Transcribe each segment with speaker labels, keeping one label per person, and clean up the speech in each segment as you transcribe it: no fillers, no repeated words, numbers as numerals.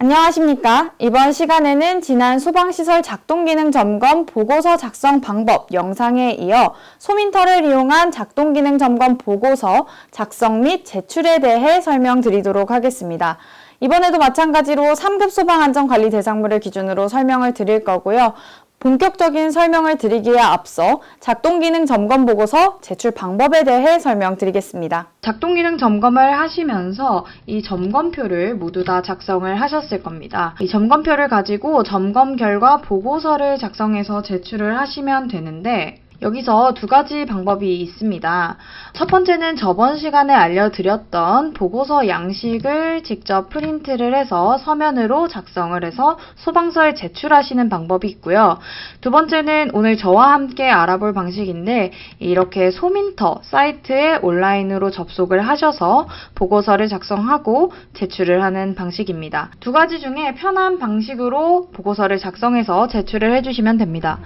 Speaker 1: 안녕하십니까? 이번 시간에는 지난 소방시설 작동기능 점검 보고서 작성 방법 영상에 이어 소민터를 이용한 작동기능 점검 보고서 작성 및 제출에 대해 설명드리도록 하겠습니다. 이번에도 마찬가지로 3급 소방안전관리 대상물을 기준으로 설명을 드릴 거고요. 본격적인 설명을 드리기에 앞서 작동기능 점검 보고서 제출 방법에 대해 설명드리겠습니다. 작동기능 점검을 하시면서 이 점검표를 모두 다 작성을 하셨을 겁니다. 이 점검표를 가지고 점검 결과 보고서를 작성해서 제출을 하시면 되는데 여기서 두 가지 방법이 있습니다. 첫 번째는 저번 시간에 알려드렸던 보고서 양식을 직접 프린트를 해서 서면으로 작성을 해서 소방서에 제출하시는 방법이 있고요. 두 번째는 오늘 저와 함께 알아볼 방식인데 이렇게 소민터 사이트에 온라인으로 접속을 하셔서 보고서를 작성하고 제출을 하는 방식입니다. 두 가지 중에 편한 방식으로 보고서를 작성해서 제출을 해주시면 됩니다.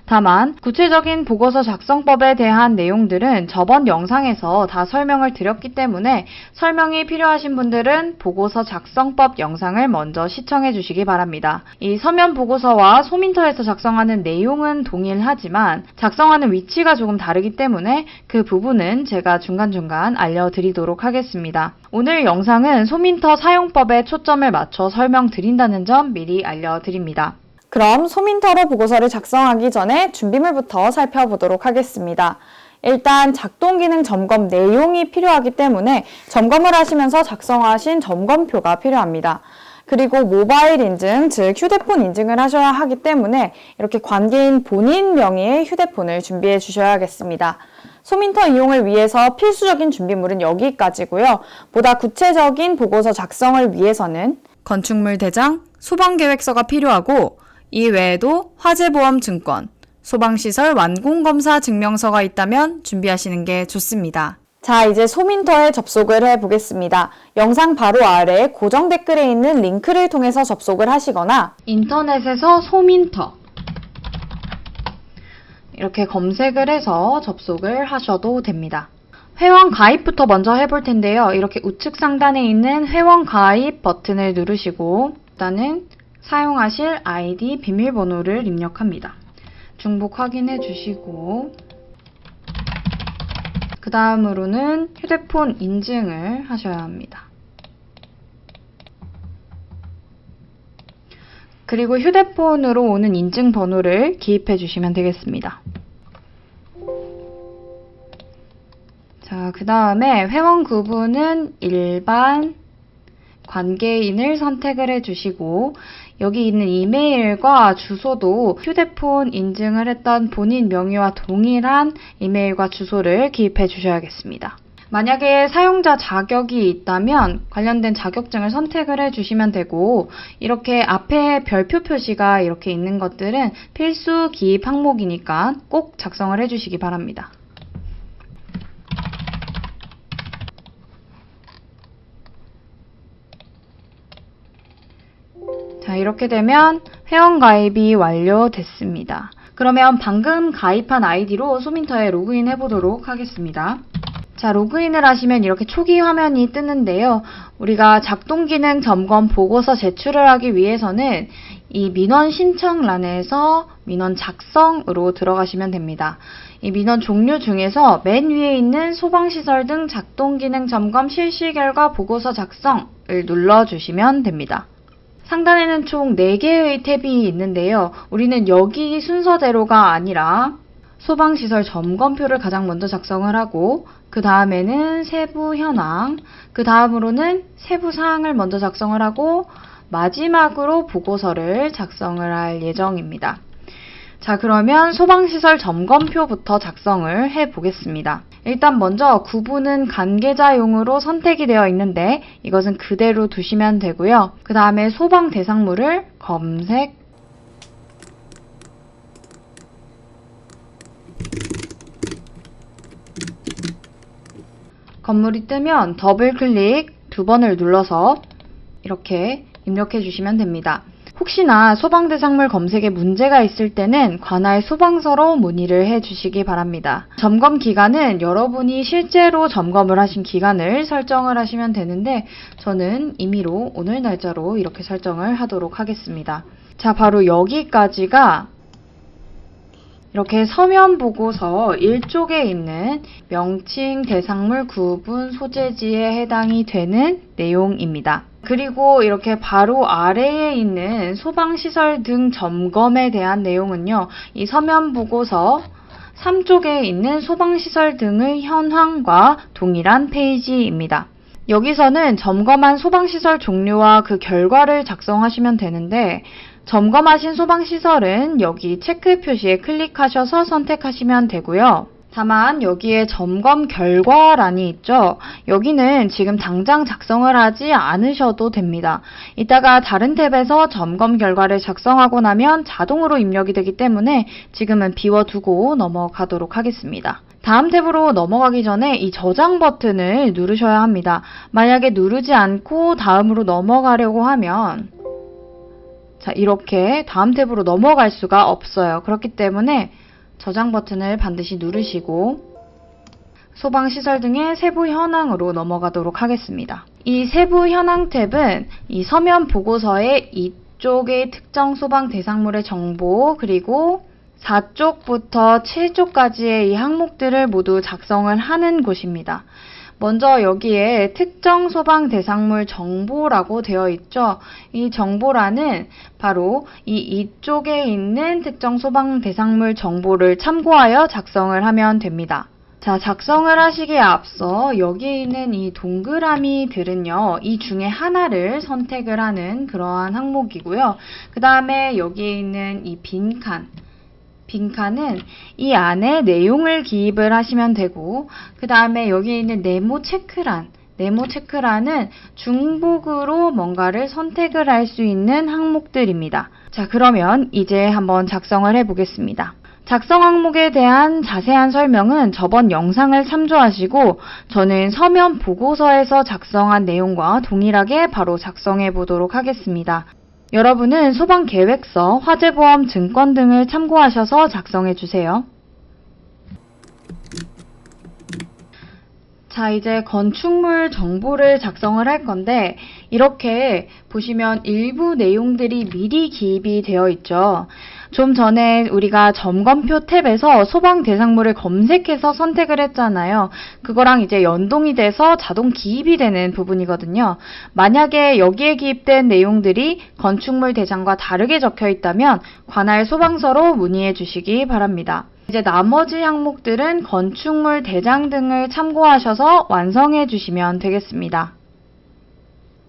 Speaker 1: 다만 구체적인 보고서 작성법에 대한 내용들은 저번 영상에서 다 설명을 드렸기 때문에 설명이 필요하신 분들은 보고서 작성법 영상을 먼저 시청해 주시기 바랍니다. 이 서면 보고서와 소민터에서 작성하는 내용은 동일하지만 작성하는 위치가 조금 다르기 때문에 그 부분은 제가 중간중간 알려드리도록 하겠습니다. 오늘 영상은 소민터 사용법에 초점을 맞춰 설명드린다는 점 미리 알려드립니다. 그럼 소민터로 보고서를 작성하기 전에 준비물부터 살펴보도록 하겠습니다. 일단 작동기능 점검 내용이 필요하기 때문에 점검을 하시면서 작성하신 점검표가 필요합니다. 그리고 모바일 인증, 즉 휴대폰 인증을 하셔야 하기 때문에 이렇게 관계인 본인 명의의 휴대폰을 준비해 주셔야겠습니다. 소민터 이용을 위해서 필수적인 준비물은 여기까지고요. 보다 구체적인 보고서 작성을 위해서는 건축물 대장, 소방계획서가 필요하고 이 외에도 화재보험증권, 소방시설 완공검사 증명서가 있다면 준비하시는 게 좋습니다. 자, 이제 소민터에 접속을 해보겠습니다. 영상 바로 아래 고정 댓글에 있는 링크를 통해서 접속을 하시거나 인터넷에서 소민터 이렇게 검색을 해서 접속을 하셔도 됩니다. 회원 가입부터 먼저 해볼 텐데요. 이렇게 우측 상단에 있는 회원 가입 버튼을 누르시고 일단은 사용하실 아이디 비밀번호를 입력합니다. 중복 확인해 주시고 그 다음으로는 휴대폰 인증을 하셔야 합니다. 그리고 휴대폰으로 오는 인증 번호를 기입해 주시면 되겠습니다. 자, 그 다음에 회원 구분은 일반, 관계인을 선택을 해주시고 여기 있는 이메일과 주소도 휴대폰 인증을 했던 본인 명의와 동일한 이메일과 주소를 기입해 주셔야겠습니다. 만약에 사용자 자격이 있다면 관련된 자격증을 선택을 해주시면 되고 이렇게 앞에 별표 표시가 이렇게 있는 것들은 필수 기입 항목이니까 꼭 작성을 해주시기 바랍니다. 자, 이렇게 되면 회원가입이 완료됐습니다. 그러면 방금 가입한 아이디로 소민터에 로그인 해보도록 하겠습니다. 자, 로그인을 하시면 이렇게 초기 화면이 뜨는데요. 우리가 작동기능 점검 보고서 제출을 하기 위해서는 이 민원 신청란에서 민원 작성으로 들어가시면 됩니다. 이 민원 종류 중에서 맨 위에 있는 소방시설 등 작동기능 점검 실시 결과 보고서 작성을 눌러주시면 됩니다. 상단에는 총 4개의 탭이 있는데요. 우리는 여기 순서대로가 아니라 소방시설 점검표를 가장 먼저 작성을 하고 그 다음에는 세부 현황, 그 다음으로는 세부 사항을 먼저 작성을 하고 마지막으로 보고서를 작성을 할 예정입니다. 자, 그러면 소방시설 점검표부터 작성을 해보겠습니다. 일단 먼저 구분은 관계자용으로 선택이 되어 있는데 이것은 그대로 두시면 되고요. 그 다음에 소방 대상물을 검색, 건물이 뜨면 더블 클릭 2번을 눌러서 이렇게 입력해 주시면 됩니다. 혹시나 소방대상물 검색에 문제가 있을 때는 관할 소방서로 문의를 해주시기 바랍니다. 점검 기간은 여러분이 실제로 점검을 하신 기간을 설정을 하시면 되는데 저는 임의로 오늘 날짜로 이렇게 설정을 하도록 하겠습니다. 자, 바로 여기까지가 이렇게 서면 보고서 1쪽에 있는 명칭, 대상물, 구분, 소재지에 해당이 되는 내용입니다. 그리고 이렇게 바로 아래에 있는 소방시설 등 점검에 대한 내용은요, 이 서면 보고서 3쪽에 있는 소방시설 등의 현황과 동일한 페이지입니다. 여기서는 점검한 소방시설 종류와 그 결과를 작성하시면 되는데, 점검하신 소방시설은 여기 체크 표시에 클릭하셔서 선택하시면 되고요. 다만 여기에 점검 결과란이 있죠. 여기는 지금 당장 작성을 하지 않으셔도 됩니다. 이따가 다른 탭에서 점검 결과를 작성하고 나면 자동으로 입력이 되기 때문에 지금은 비워두고 넘어가도록 하겠습니다. 다음 탭으로 넘어가기 전에 이 저장 버튼을 누르셔야 합니다. 만약에 누르지 않고 다음으로 넘어가려고 하면 자, 이렇게 다음 탭으로 넘어갈 수가 없어요. 그렇기 때문에 저장 버튼을 반드시 누르시고 소방시설 등의 세부 현황으로 넘어가도록 하겠습니다. 이 세부 현황 탭은 이 서면 보고서의 이쪽의 특정 소방 대상물의 정보 그리고 4쪽부터 7쪽까지의 이 항목들을 모두 작성을 하는 곳입니다. 먼저 여기에 특정 소방 대상물 정보라고 되어 있죠. 이 정보란은 바로 이쪽에 있는 특정 소방 대상물 정보를 참고하여 작성을 하면 됩니다. 자, 작성을 하시기에 앞서 여기에 있는 이 동그라미들은요, 이 중에 하나를 선택을 하는 그러한 항목이고요. 그 다음에 여기에 있는 이 빈칸은 이 안에 내용을 기입을 하시면 되고, 그 다음에 여기 있는 네모 체크란은 중복으로 뭔가를 선택을 할 수 있는 항목들입니다. 자, 그러면 이제 한번 작성을 해보겠습니다. 작성 항목에 대한 자세한 설명은 저번 영상을 참조하시고 저는 서면 보고서에서 작성한 내용과 동일하게 바로 작성해 보도록 하겠습니다. 여러분은 소방계획서, 화재보험 증권 등을 참고하셔서 작성해 주세요. 자, 이제 건축물 정보를 작성을 할 건데 이렇게 보시면 일부 내용들이 미리 기입이 되어 있죠. 좀 전에 우리가 점검표 탭에서 소방 대상물을 검색해서 선택을 했잖아요. 그거랑 이제 연동이 돼서 자동 기입이 되는 부분이거든요. 만약에 여기에 기입된 내용들이 건축물 대장과 다르게 적혀 있다면 관할 소방서로 문의해 주시기 바랍니다. 이제 나머지 항목들은 건축물 대장 등을 참고하셔서 완성해 주시면 되겠습니다.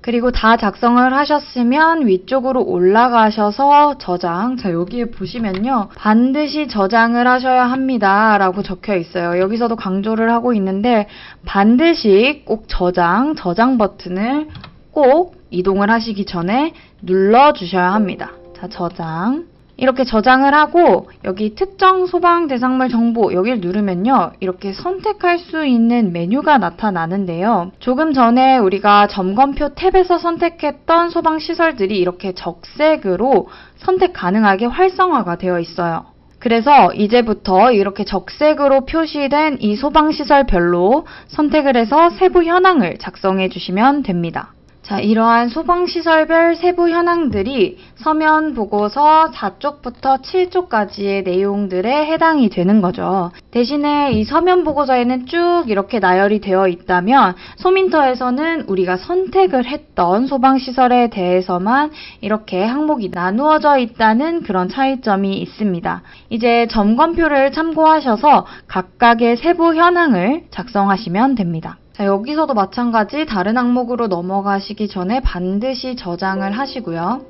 Speaker 1: 그리고 다 작성을 하셨으면 위쪽으로 올라가셔서 저장. 자, 여기에 보시면요, 반드시 저장을 하셔야 합니다 라고 적혀 있어요. 여기서도 강조를 하고 있는데 반드시 꼭 저장 버튼을 꼭 이동을 하시기 전에 눌러 주셔야 합니다. 자, 저장. 이렇게 저장을 하고 여기 특정 소방 대상물 정보 여기를 누르면요, 이렇게 선택할 수 있는 메뉴가 나타나는데요. 조금 전에 우리가 점검표 탭에서 선택했던 소방시설들이 이렇게 적색으로 선택 가능하게 활성화가 되어 있어요. 그래서 이제부터 이렇게 적색으로 표시된 이 소방시설별로 선택을 해서 세부 현황을 작성해 주시면 됩니다. 자, 이러한 소방시설별 세부 현황들이 서면 보고서 4쪽부터 7쪽까지의 내용들에 해당이 되는 거죠. 대신에 이 서면 보고서에는 쭉 이렇게 나열이 되어 있다면 소민터에서는 우리가 선택을 했던 소방시설에 대해서만 이렇게 항목이 나누어져 있다는 그런 차이점이 있습니다. 이제 점검표를 참고하셔서 각각의 세부 현황을 작성하시면 됩니다. 자, 여기서도 마찬가지 다른 항목으로 넘어가시기 전에 반드시 저장을 하시고요.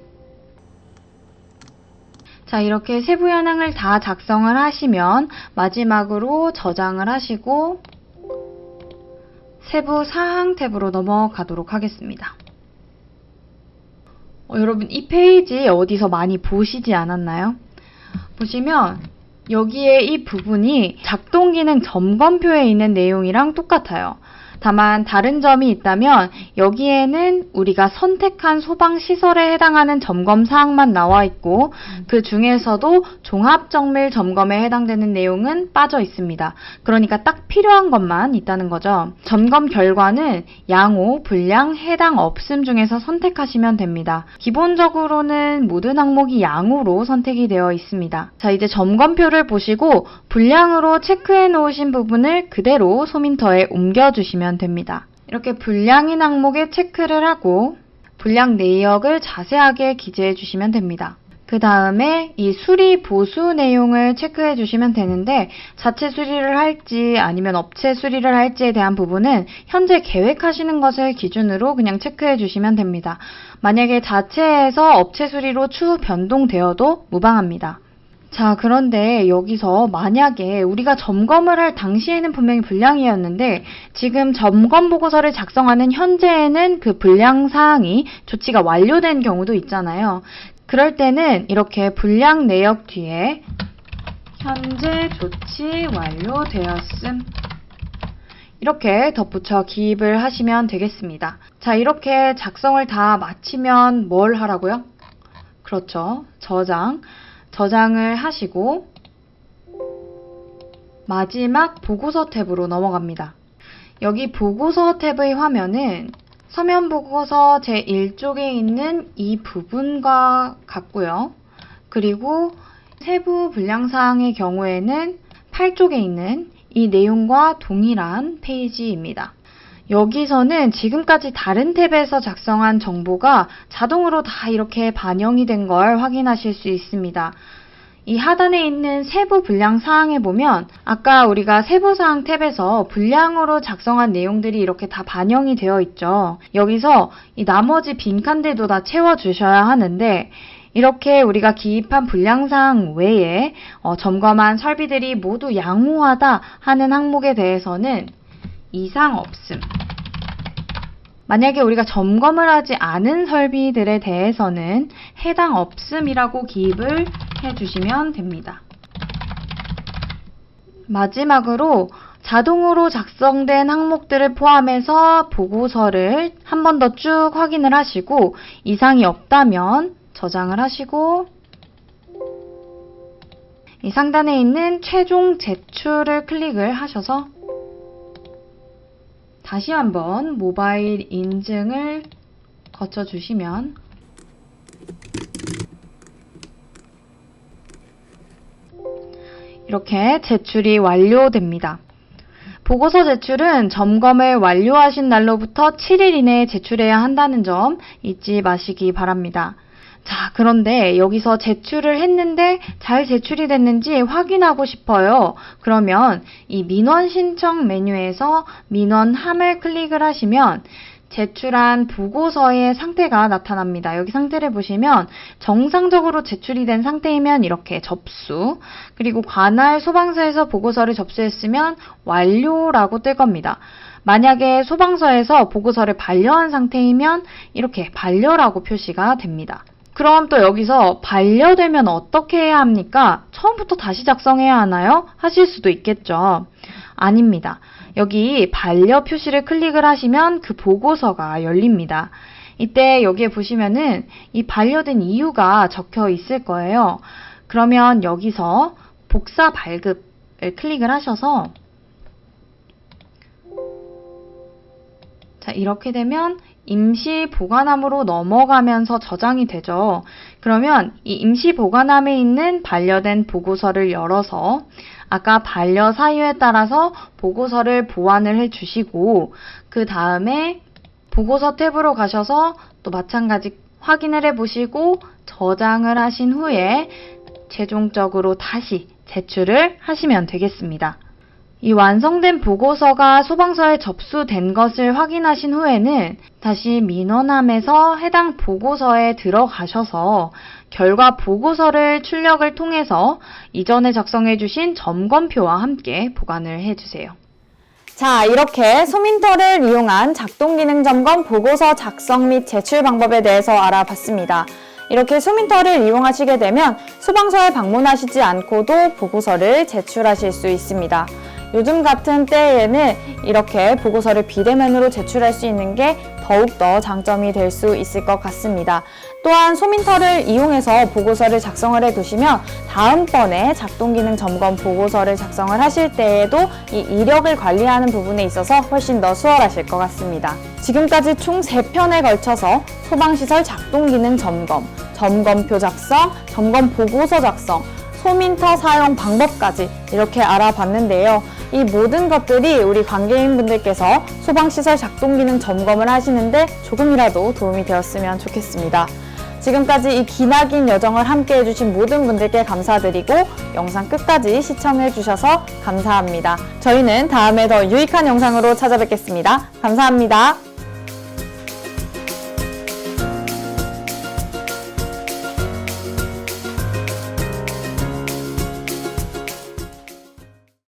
Speaker 1: 자, 이렇게 세부 현황을 다 작성을 하시면 마지막으로 저장을 하시고 세부 사항 탭으로 넘어가도록 하겠습니다. 여러분, 이 페이지 어디서 많이 보시지 않았나요? 보시면 여기에 이 부분이 작동기능 점검표에 있는 내용이랑 똑같아요. 다만 다른 점이 있다면 여기에는 우리가 선택한 소방시설에 해당하는 점검 사항만 나와 있고 그 중에서도 종합정밀 점검에 해당되는 내용은 빠져 있습니다. 그러니까 딱 필요한 것만 있다는 거죠. 점검 결과는 양호, 불량, 해당 없음 중에서 선택하시면 됩니다. 기본적으로는 모든 항목이 양호로 선택이 되어 있습니다. 자, 이제 점검표를 보시고 불량으로 체크해 놓으신 부분을 그대로 소민터에 옮겨주시면 됩니다. 이렇게 불량인 항목에 체크를 하고 불량 내역을 자세하게 기재해 주시면 됩니다. 그 다음에 이 수리 보수 내용을 체크해 주시면 되는데 자체 수리를 할지 아니면 업체 수리를 할지에 대한 부분은 현재 계획하시는 것을 기준으로 그냥 체크해 주시면 됩니다. 만약에 자체에서 업체 수리로 추후 변동되어도 무방합니다. 자, 그런데 여기서 만약에 우리가 점검을 할 당시에는 분명히 불량이었는데 지금 점검 보고서를 작성하는 현재에는 그 불량 사항이 조치가 완료된 경우도 있잖아요. 그럴 때는 이렇게 불량 내역 뒤에 현재 조치 완료되었음 이렇게 덧붙여 기입을 하시면 되겠습니다. 자, 이렇게 작성을 다 마치면 뭘 하라고요? 그렇죠. 저장을 하시고 마지막 보고서 탭으로 넘어갑니다. 여기 보고서 탭의 화면은 서면 보고서 제1쪽에 있는 이 부분과 같고요. 그리고 세부 불량사항의 경우에는 8쪽에 있는 이 내용과 동일한 페이지입니다. 여기서는 지금까지 다른 탭에서 작성한 정보가 자동으로 다 이렇게 반영이 된 걸 확인하실 수 있습니다. 이 하단에 있는 세부 불량 사항에 보면 아까 우리가 세부 사항 탭에서 불량으로 작성한 내용들이 이렇게 다 반영이 되어 있죠. 여기서 이 나머지 빈칸들도 다 채워주셔야 하는데 이렇게 우리가 기입한 불량사항 외에 점검한 설비들이 모두 양호하다 하는 항목에 대해서는 이상 없음. 만약에 우리가 점검을 하지 않은 설비들에 대해서는 해당 없음이라고 기입을 해주시면 됩니다. 마지막으로 자동으로 작성된 항목들을 포함해서 보고서를 한 번 더 쭉 확인을 하시고 이상이 없다면 저장을 하시고 이 상단에 있는 최종 제출을 클릭을 하셔서 다시 한번 모바일 인증을 거쳐주시면 이렇게 제출이 완료됩니다. 보고서 제출은 점검을 완료하신 날로부터 7일 이내에 제출해야 한다는 점 잊지 마시기 바랍니다. 자, 그런데 여기서 제출을 했는데 잘 제출이 됐는지 확인하고 싶어요. 그러면 이 민원 신청 메뉴에서 민원함을 클릭을 하시면 제출한 보고서의 상태가 나타납니다. 여기 상태를 보시면 정상적으로 제출이 된 상태이면 이렇게 접수, 그리고 관할 소방서에서 보고서를 접수했으면 완료라고 뜰 겁니다. 만약에 소방서에서 보고서를 반려한 상태이면 이렇게 반려라고 표시가 됩니다. 그럼 또 여기서 반려되면 어떻게 해야 합니까? 처음부터 다시 작성해야 하나요? 하실 수도 있겠죠. 아닙니다. 여기 반려 표시를 클릭을 하시면 그 보고서가 열립니다. 이때 여기에 보시면은 이 반려된 이유가 적혀 있을 거예요. 그러면 여기서 복사 발급을 클릭을 하셔서 자, 이렇게 되면 임시 보관함으로 넘어가면서 저장이 되죠. 그러면 이 임시 보관함에 있는 반려된 보고서를 열어서 아까 반려 사유에 따라서 보고서를 보완을 해주시고 그 다음에 보고서 탭으로 가셔서 또 마찬가지 확인을 해보시고 저장을 하신 후에 최종적으로 다시 제출을 하시면 되겠습니다. 이 완성된 보고서가 소방서에 접수된 것을 확인하신 후에는 다시 민원함에서 해당 보고서에 들어가셔서 결과 보고서를 출력을 통해서 이전에 작성해 주신 점검표와 함께 보관을 해주세요. 자, 이렇게 소민터를 이용한 작동기능 점검 보고서 작성 및 제출 방법에 대해서 알아봤습니다. 이렇게 소민터를 이용하시게 되면 소방서에 방문하시지 않고도 보고서를 제출하실 수 있습니다. 요즘 같은 때에는 이렇게 보고서를 비대면으로 제출할 수 있는 게 더욱더 장점이 될 수 있을 것 같습니다. 또한 소민터를 이용해서 보고서를 작성을 해두시면 다음번에 작동기능 점검 보고서를 작성을 하실 때에도 이 이력을 관리하는 부분에 있어서 훨씬 더 수월하실 것 같습니다. 지금까지 총 3편에 걸쳐서 소방시설 작동기능 점검, 점검표 작성, 점검 보고서 작성, 소민터 사용 방법까지 이렇게 알아봤는데요. 이 모든 것들이 우리 관계인분들께서 소방시설 작동기능 점검을 하시는데 조금이라도 도움이 되었으면 좋겠습니다. 지금까지 이 기나긴 여정을 함께 해주신 모든 분들께 감사드리고 영상 끝까지 시청해주셔서 감사합니다. 저희는 다음에 더 유익한 영상으로 찾아뵙겠습니다. 감사합니다.